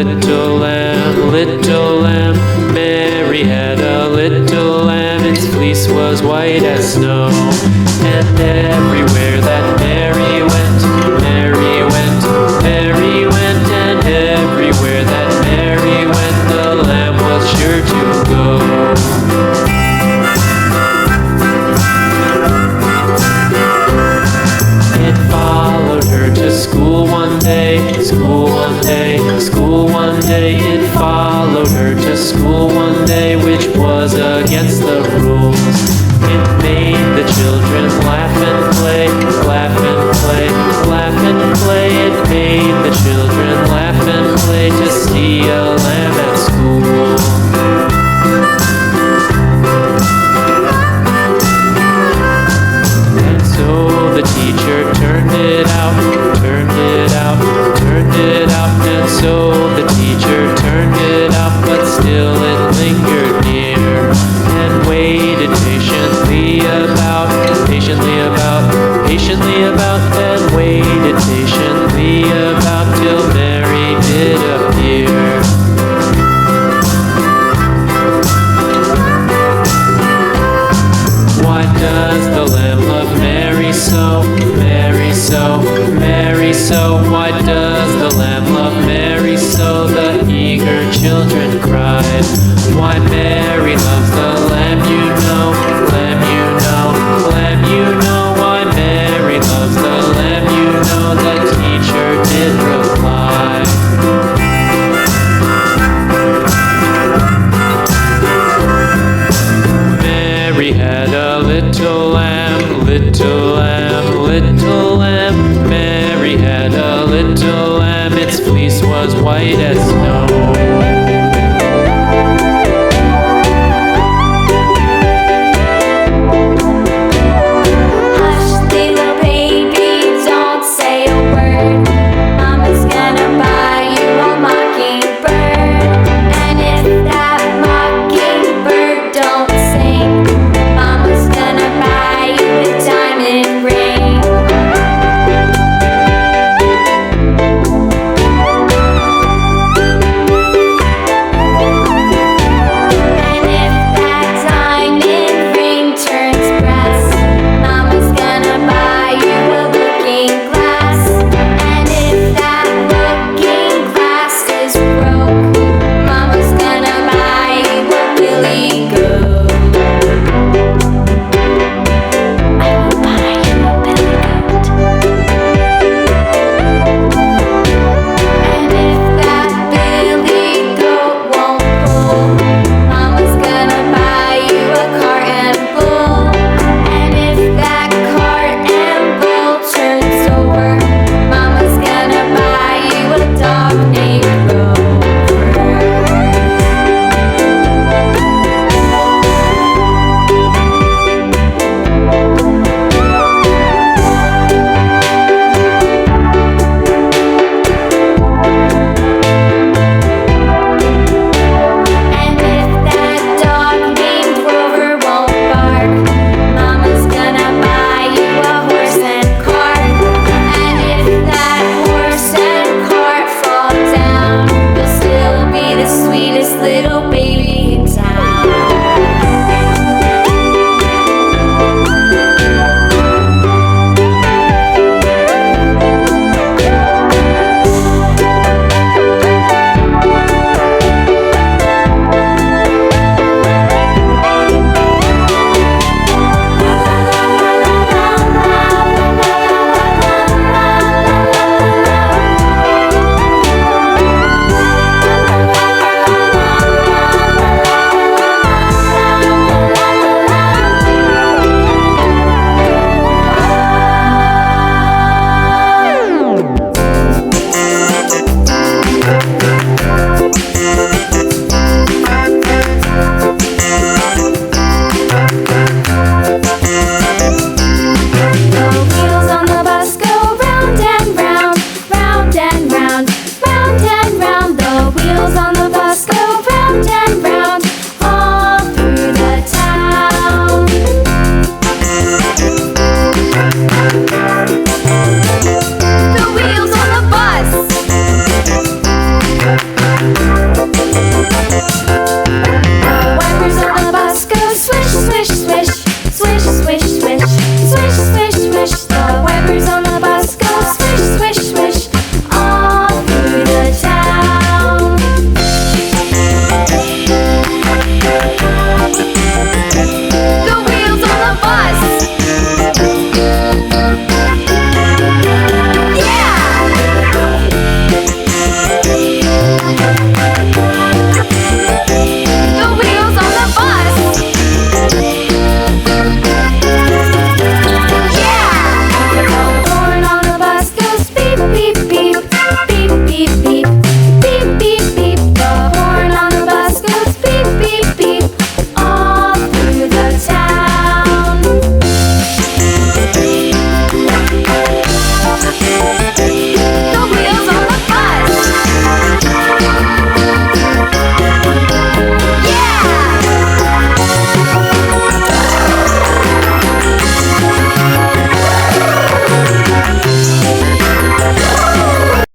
little lamb, little lamb. Mary had a little lamb, its fleece was white as snow. And everywhere that Mary went, Mary went, Mary went. And everywhere that Mary went, the lamb was sure to go. It followed her to school one day, school one day, school one day. It followed her to school one day, which was against the rules. It made the children laugh and play, laugh and play, laugh and play. It made the children laugh and play to see a lamb at school. And so the teacher turned it out, turned it out, turned it out. And so the teacher turned it out, but still it lingered near and waited patiently about, patiently about, patiently about, and waited patiently about till Mary did appear. Why does the lamb love Mary so, Mary so, Mary so? Why does the lamb love Mary so? The eager children cried. Why Mary loves the lamb, you know, lamb, you know, lamb, you know. Why Mary loves the lamb, you know, the teacher did reply. Mary had a little lamb, little lamb, little lamb. Mary had a little lamb, its fleece was white as snow.